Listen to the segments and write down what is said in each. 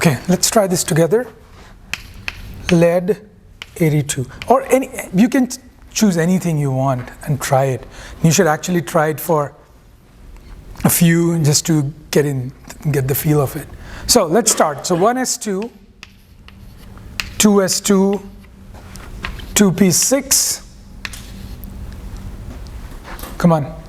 Okay, let's try this together. Lead 82, or any, you can choose anything you want and try it. You should actually try it for a few just to get the feel of it. So let's start. So 1s2, 2s2, 2p6. Come on.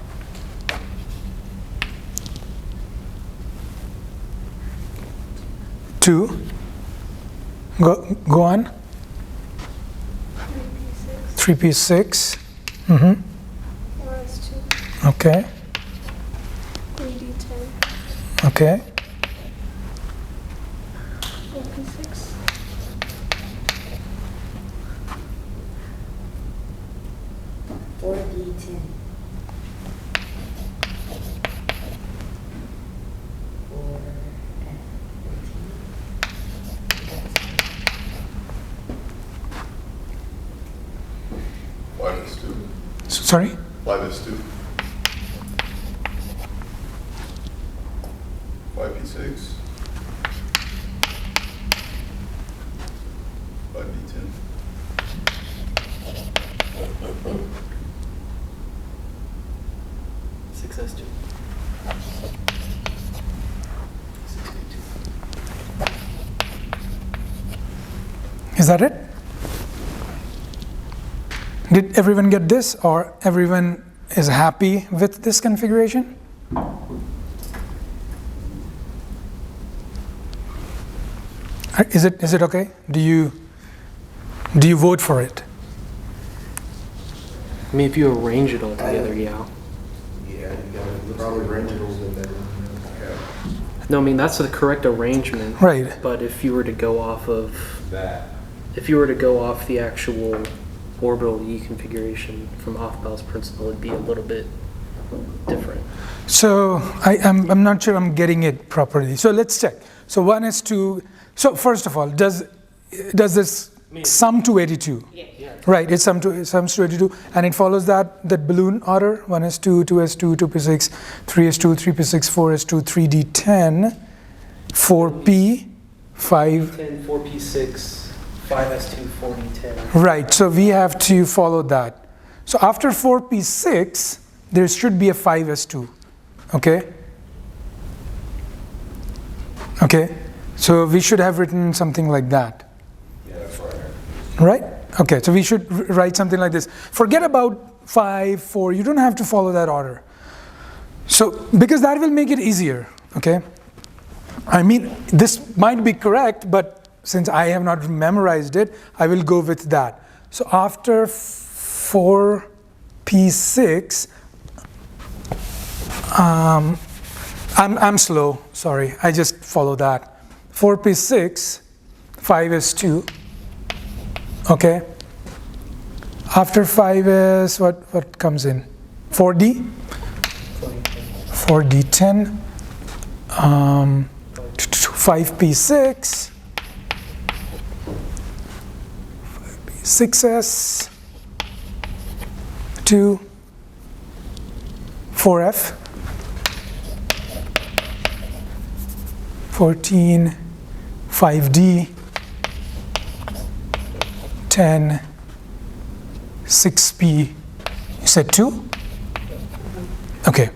Two. Go on. 3p6. Mm-hmm. 4s2. Okay. 3d10. Okay. 4p6. 4d10. 5s2. Sorry? 5s2. 5p6. 5d10. 6s2. 6d2. Is that it? Did everyone get this, or everyone is happy with this configuration? Is it okay? Do you vote for it? I mean, if you arrange it all together, yeah. Yeah, you gotta probably arrange it a little bit better. No, I mean, that's the correct arrangement. Right. But if you were to go off of, That. if you were to go off the actual orbital E configuration from Aufbau's principle, it'd be a little bit different. So I'm not sure I'm getting it properly. So let's check. So 1s2. So first of all, does this sum to 82? Yeah. Right, it sums to 82, and it follows that balloon order: 1s2, 2s2, 2p6, 3s2, 3p6, 4s2, 3d10, 4p, 5. 10, 4p6, 5s2, 4d10. Right, so we have to follow that. So after 4p6, there should be a 5s2. Okay? Okay, so we should have written something like that. Yeah, that's right. Right? Okay, so we should write something like this. Forget about 5, 4, you don't have to follow that order. So, because that will make it easier, okay? I mean, this might be correct, but since I have not memorized it, I will go with that. So after 4p6, I'm slow, sorry, I just follow that. 4p6, 5s2. Okay. After 5 is what comes in? 4D? 4D10. 5p6. 5p6s. 2. 4f. 14. 5d. 10, 6p, you said 2? Okay.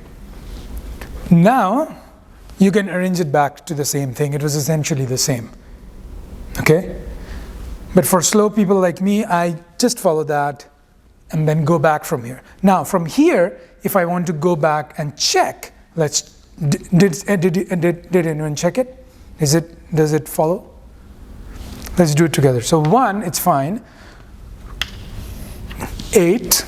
Now, you can arrange it back to the same thing. It was essentially the same. Okay? But for slow people like me, I just follow that and then go back from here. Now, from here, if I want to go back and check, did anyone check it? Does it follow? Let's do it together. So 1, it's fine. 8.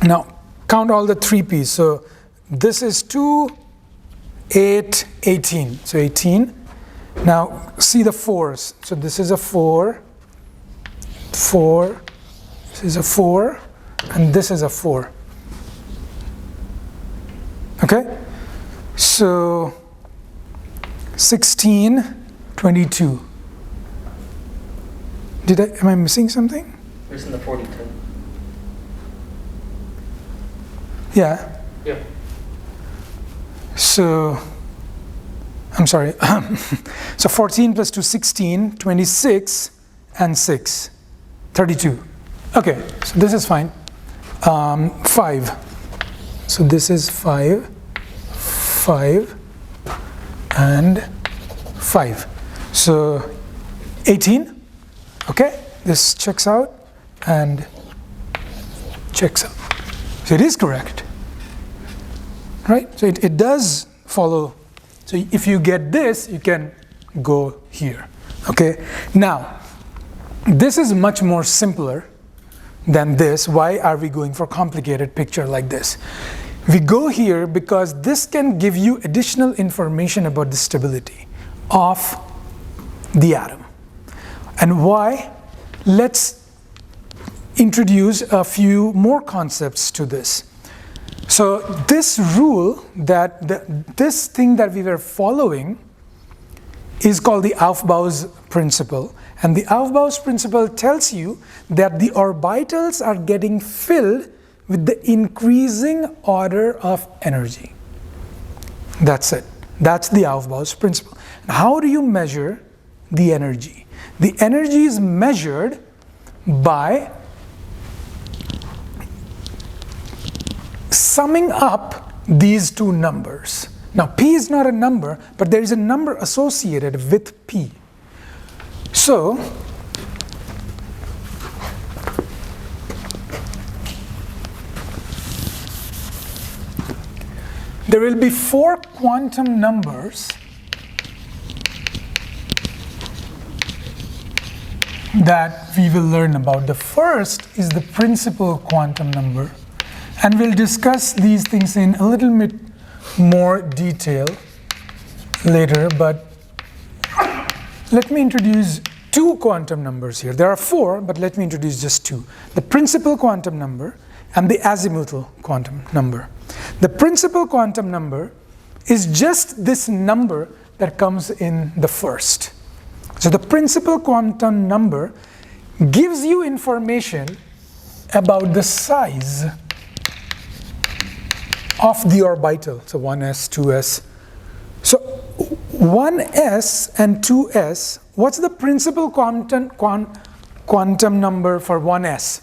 Now count all the 3p's. So this is 2, 8, 18. So 18. Now see the 4's. So this is a 4, 4, this is a 4, and this is a 4. Okay? So 16, 22. Am I missing something? Where's in the 4010? Yeah. Yeah. So, I'm sorry. So 14 plus 2, 16, 26, and 6, 32. Okay, so this is fine. 5. So this is 5, 5, and 5. So 18. Okay, this checks out and checks out. So it is correct. Right? So it does follow. So if you get this, you can go here. Okay? Now, this is much more simpler than this. Why are we going for a complicated picture like this? We go here because this can give you additional information about the stability of the atom. And why? Let's introduce a few more concepts to this. So this rule, this thing that we were following is called the Aufbau's principle. And the Aufbau's principle tells you that the orbitals are getting filled with the increasing order of energy. That's it. That's the Aufbau's principle. How do you measure the energy? The energy is measured by summing up these two numbers. Now, P is not a number, but there is a number associated with P. So, there will be 4 quantum numbers that we will learn about. The first is the principal quantum number. And we'll discuss these things in a little bit more detail later, but let me introduce 2 quantum numbers here. There are 4, but let me introduce just 2. The principal quantum number and the azimuthal quantum number. The principal quantum number is just this number that comes in the first. So the principal quantum number gives you information about the size of the orbital, so 1s, 2s. So 1s and 2s, what's the principal quantum number for 1s?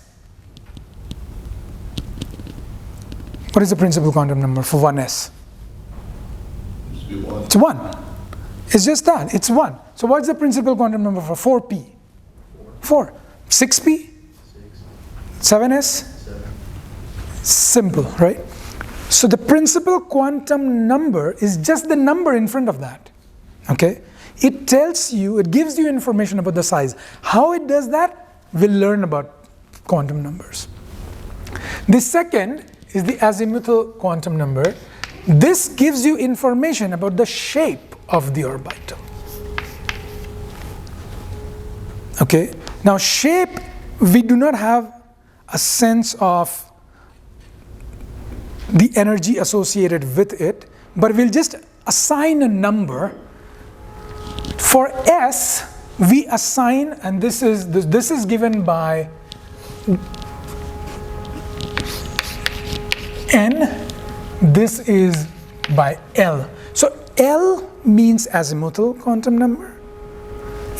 What is the principal quantum number for 1s? It's 1. It's just that, it's 1. So what's the principal quantum number for 4p? 4. 6p? 7s? Simple, right? So the principal quantum number is just the number in front of that. Okay? It tells you, it gives you information about the size. How it does that, we'll learn about quantum numbers. The second is the azimuthal quantum number. This gives you information about the shape of the orbital. Okay? Now shape, we do not have a sense of the energy associated with it, but we'll just assign a number. For S, we assign, and this is given by N, this is by L. So L means azimuthal quantum number,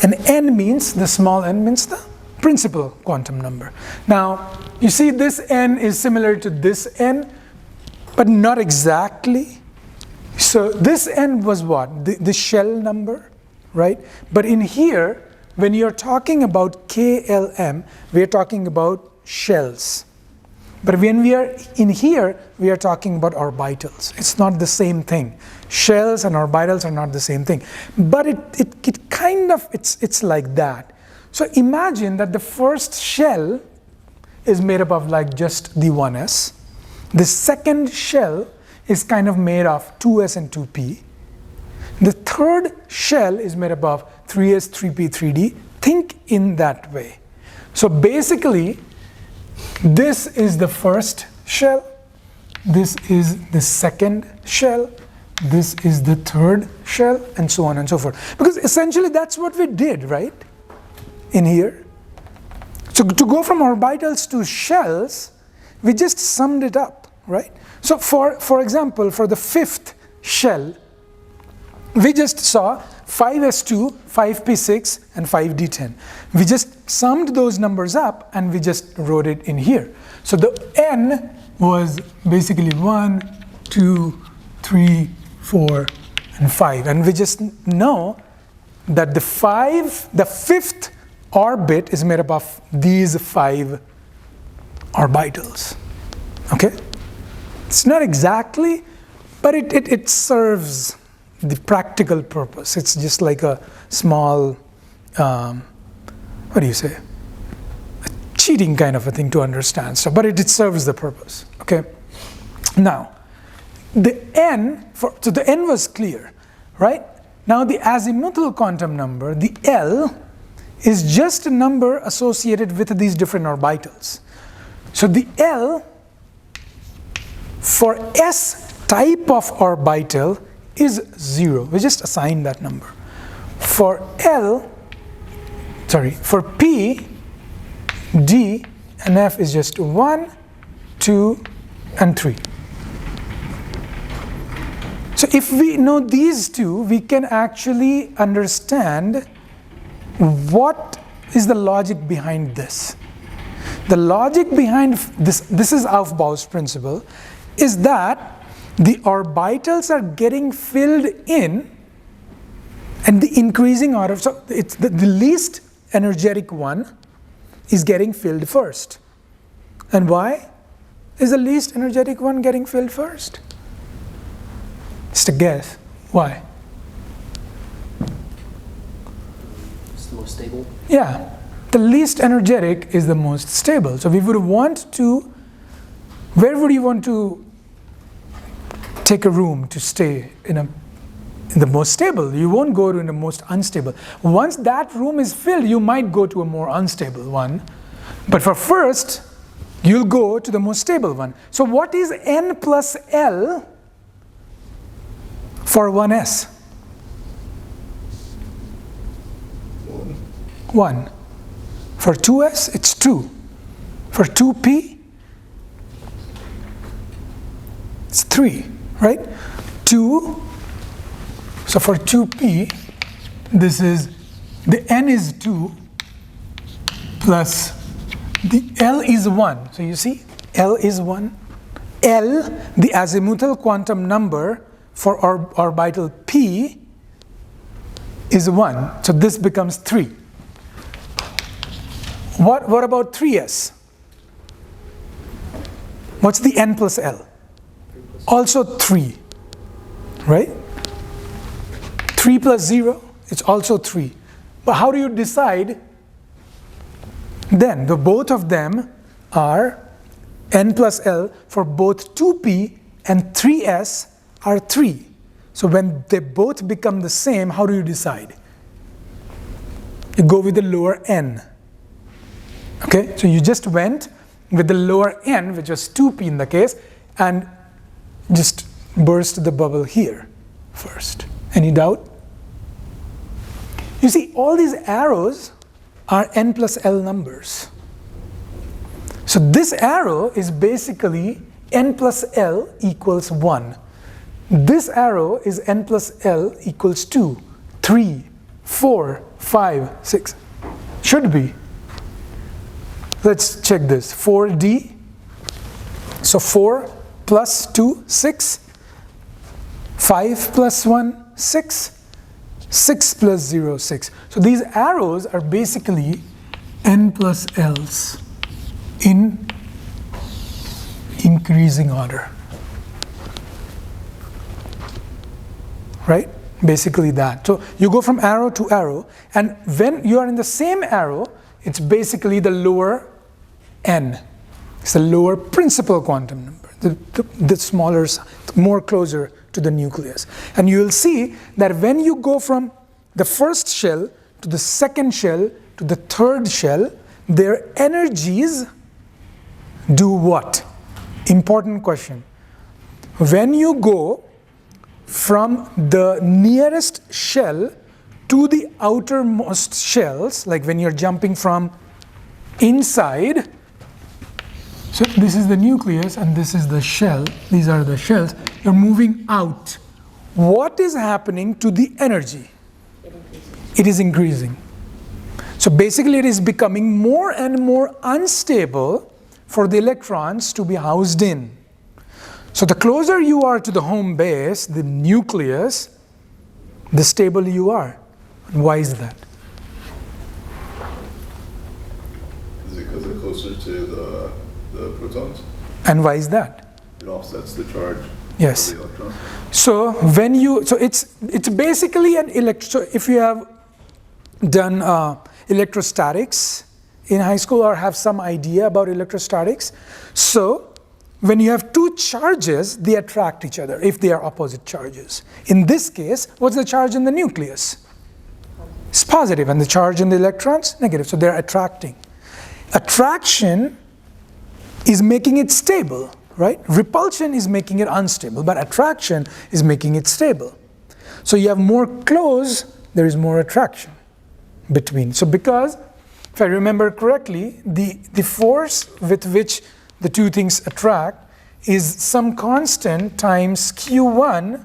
and N means, the small n means the principal quantum number. Now, you see this N is similar to this N, but not exactly. So this N was what? The shell number, right? But in here, when you're talking about KLM, we are talking about shells. But when we are in here, we are talking about orbitals. It's not the same thing. Shells and orbitals are not the same thing. But it kind of, it's like that. So imagine that the first shell is made up of like just the 1s. The second shell is kind of made of 2s and 2p. The third shell is made up of 3s, 3p, 3d. Think in that way. So basically, this is the first shell, this is the second shell, this is the third shell, and so on and so forth. Because essentially that's what we did, right? In here. So to go from orbitals to shells, we just summed it up, right? So for example, for the fifth shell, we just saw 5s2, 5p6, and 5d10. We just summed those numbers up and we just wrote it in here. So the n was basically 1, 2, 3, 4, and 5. And we just know that the fifth orbit is made up of these 5 orbitals. Okay? It's not exactly, but it serves the practical purpose. It's just like a small, what do you say? A cheating kind of a thing to understand. So, but it serves the purpose. Okay? Now, the n, so the n was clear, right? Now the azimuthal quantum number, the L, is just a number associated with these different orbitals. So the L for S type of orbital is 0. We just assign that number. For P, D, and F is just 1, 2, and 3. So if we know these two, we can actually understand what is the logic behind this. The logic behind this is Aufbau's principle, is that the orbitals are getting filled in and the increasing order, so it's the least energetic one is getting filled first. And why is the least energetic one getting filled first? Just a guess. Why? It's the most stable. Yeah, the least energetic is the most stable. So we would want to, where would you want to take a room to stay in the most stable? You won't go to the most unstable. Once that room is filled, you might go to a more unstable one. But for first, you'll go to the most stable one. So what is n plus L for 1s? 1. For 2s, it's 2. For 2p, it's 3, right? 2. So for 2p, this is, the n is 2 plus the L is 1. So you see, L is 1. L, the azimuthal quantum number for orbital p, is 1. So this becomes 3. What about 3s? What's the n plus L? Also 3, right? 3 plus 0, it's also 3. But how do you decide? Then the both of them are n plus L for both 2p and 3s are 3. So when they both become the same, how do you decide? You go with the lower n. Okay, so you just went with the lower n, which was 2p in the case, and just burst the bubble here first. Any doubt? You see, all these arrows are n plus L numbers. So this arrow is basically n plus L equals 1. This arrow is n plus L equals 2, 3, 4, 5, 6. Should be. Let's check this. 4D. So 4 plus 2, 6. 5 plus 1, 6. 6 plus 0, 6. So these arrows are basically n plus L's in increasing order. Right? Basically that. So you go from arrow to arrow, and when you are in the same arrow, it's basically the lower n. It's the lower principal quantum number, the smaller, more closer to the nucleus. And you will see that when you go from the first shell to the second shell to the third shell, their energies do what? Important question. When you go from the nearest shell to the outermost shells, like when you're jumping from inside, so this is the nucleus and this is the shell, these are the shells, you're moving out. what is happening to the energy? It is increasing. So basically it is becoming more and more unstable for the electrons to be housed in. So the closer you are to the home base, the nucleus, the stable you are. Why is that? Is it because they're closer to the protons? And why is that? It offsets the charge Yes. of the electron. So when you, so it's basically an so if you have done electrostatics in high school or have some idea about electrostatics, so when you have two charges, they attract each other if they are opposite charges. In this case, what's the charge in the nucleus? It's positive, and the charge in the electrons, negative, so they're attracting. Attraction is making it stable, right? Repulsion is making it unstable, but attraction is making it stable. So you have more close, there is more attraction between. So because, if I remember correctly, the force with which the two things attract is some constant times Q1,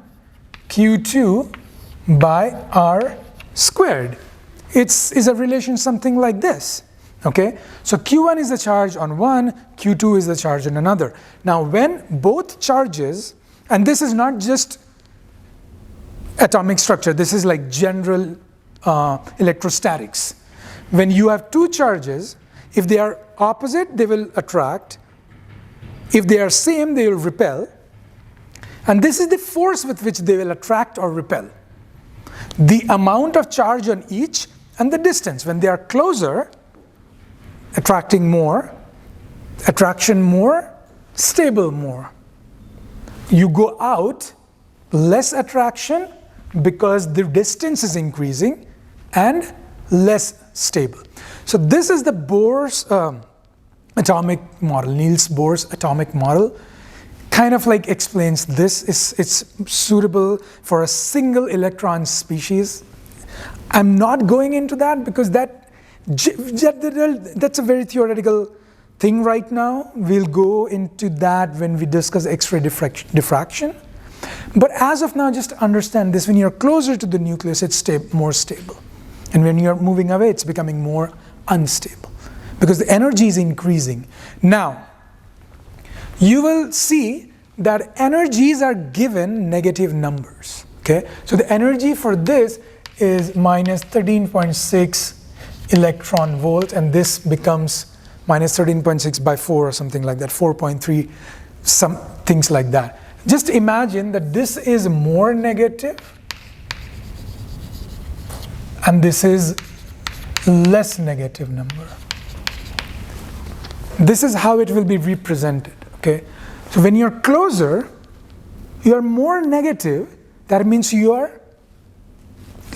Q2 by R squared. Is a relation something like this. Okay, so Q1 is the charge on one, Q2 is the charge on another. Now when both charges, and this is not just atomic structure, this is like general electrostatics. When you have two charges, if they are opposite, they will attract. If they are same, they will repel. And this is the force with which they will attract or repel. The amount of charge on each and the distance. When they are closer, attracting more, attraction more, stable more. You go out, less attraction because the distance is increasing and less stable. So this is the Bohr's atomic model, Niels Bohr's atomic model. Kind of like explains this. It's suitable for a single electron species. I'm not going into that because that's a very theoretical thing right now. We'll go into that when we discuss X-ray diffraction. But as of now, just understand this. When you're closer to the nucleus, it's more stable. And when you're moving away, it's becoming more unstable because the energy is increasing. Now, you will see that energies are given negative numbers. Okay, so the energy for this is minus 13.6 electron volt, and this becomes minus 13.6 by 4 or something like that, 4.3, some things like that. Just imagine that this is more negative and this is less negative number. This is how it will be represented. Okay, so when you're closer, you are more negative. That means you are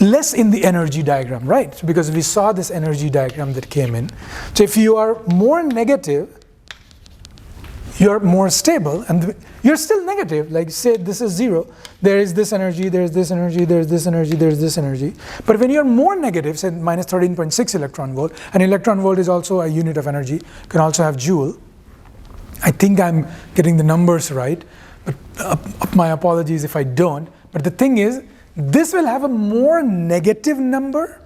less in the energy diagram, right? Because we saw this energy diagram that came in. So if you are more negative, you're more stable, and you're still negative. Like say this is 0, there is this energy, there is this energy, there is this energy, there is this energy. But when you're more negative, say minus 13.6 electron volt, and electron volt is also a unit of energy, you can also have joule. I think I'm getting the numbers right, but my apologies if I don't. But the thing is, this will have a more negative number,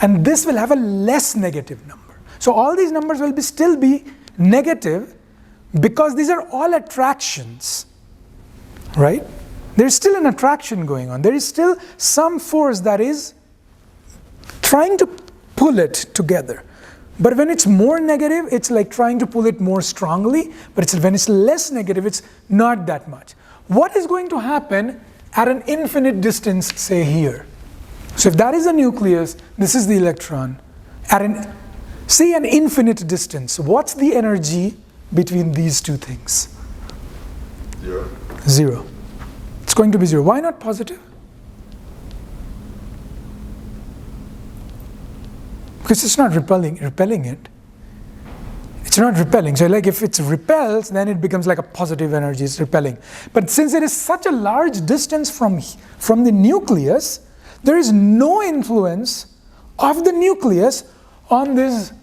and this will have a less negative number. So all these numbers will still be negative because these are all attractions, right? There's still an attraction going on. There is still some force that is trying to pull it together. But when it's more negative, it's like trying to pull it more strongly, but when it's less negative, it's not that much. What is going to happen at an infinite distance, say here? So if that is a nucleus, this is the electron. At an infinite distance, what's the energy between these two things? 0. 0. It's going to be 0. Why not positive? Because it's not repelling it. It's not repelling. So like if it repels, then it becomes like a positive energy, it's repelling. But since it is such a large distance from the nucleus, there is no influence of the nucleus on this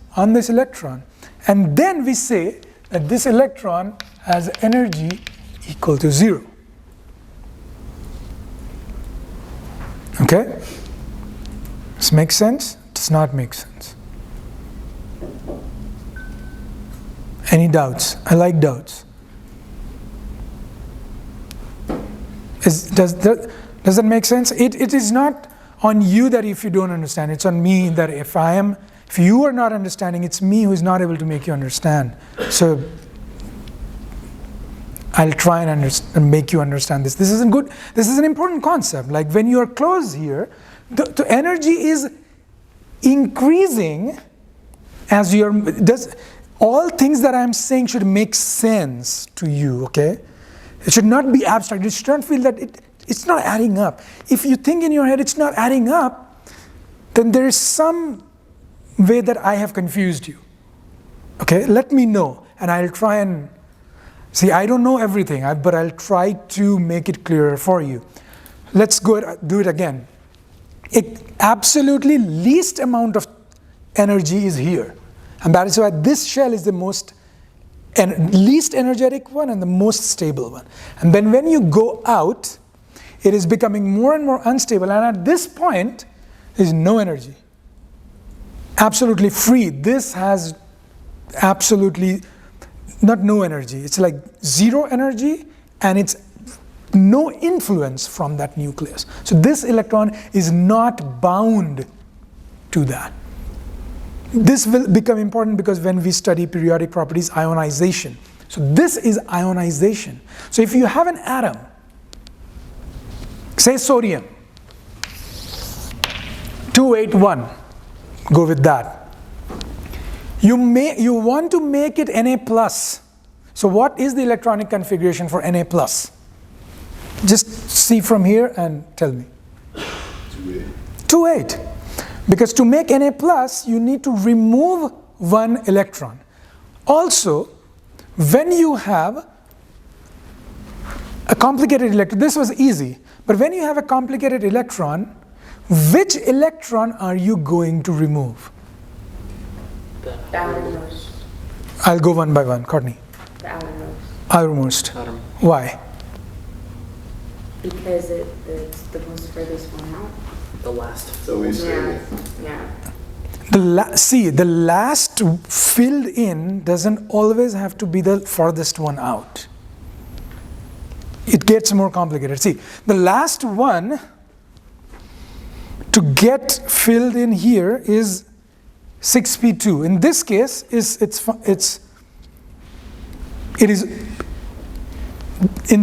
electron. And then we say that this electron has energy equal to 0. Okay? This makes sense? Does not make sense. Any doubts? I like doubts. Does that make sense? It is not on you that if you don't understand, it's on me that if you are not understanding, it's me who is not able to make you understand. So I'll try and make you understand this. This is an important concept. Like when you are close here, the energy is increasing as all things that I'm saying should make sense to you, okay? It should not be abstract. You should not feel that it's not adding up. If you think in your head it's not adding up, then there is some way that I have confused you. Okay, let me know, and I'll try and see. I don't know everything, but I'll try to make it clearer for you. Let's go do it again. Absolutely least amount of energy is here, and that is why this shell is the most least energetic one and the most stable one. And then when you go out, it is becoming more and more unstable, and at this point there is no energy. Absolutely free. This has absolutely not no energy. It's like zero energy, and it's no influence from that nucleus. So this electron is not bound to that. This will become important because when we study periodic properties, ionization. So this is ionization. So if you have an atom, say sodium, 281, go with that. You want to make it Na+. So what is the electronic configuration for Na+? Just see from here and tell me. 2,8. Because to make Na+, you need to remove one electron. Also, when you have a complicated electron, this was easy, but when you have a complicated electron, which electron are you going to remove? The outermost. I'll go one by one. Courtney. The outermost. Outermost. Atom. Why? Because it's the most furthest one out. The last. So we say, Yeah. The last filled in doesn't always have to be the farthest one out. It gets more complicated. See, the last one to get filled in here is 6p2. In this case, in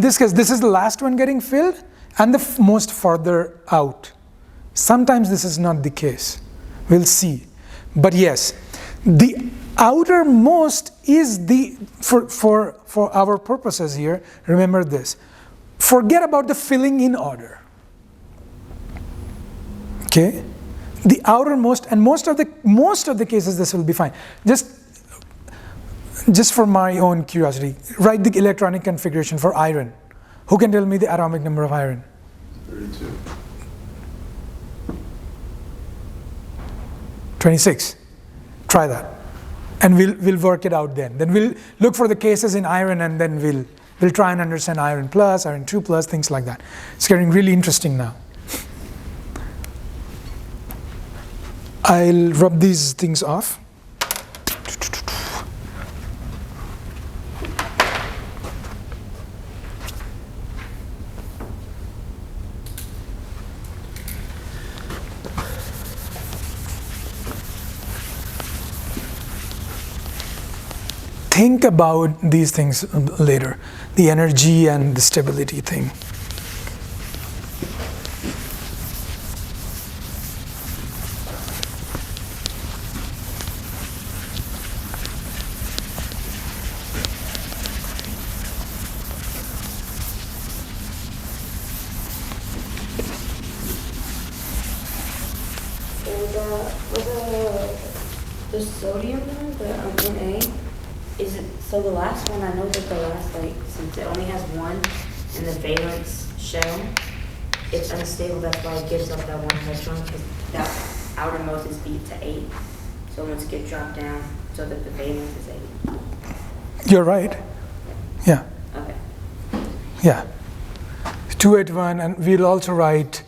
this case, this is the last one getting filled and the most farther out. Sometimes this is not the case. We'll see. But yes, the outermost is for our purposes here, remember this. Forget about the filling in order. Okay? The outermost, and most of the cases this will be fine. Just for my own curiosity, write the electronic configuration for iron. Who can tell me the atomic number of iron? 32. 26. Try that. And we'll work it out then. Then we'll look for the cases in iron, and then we'll try and understand iron plus, iron 2 plus, things like that. It's getting really interesting now. I'll rub these things off. Think about these things later, the energy and the stability thing. The sodium one, the Na, is it, so the last one, I know that the last, like, since it only has one in the valence shell, it's unstable, that's why it gives up that one electron, because that outermost is beat to 8. So once it gets dropped down, so that the valence is 8. You're right. Yeah. Okay. Yeah. 281, and we'll also write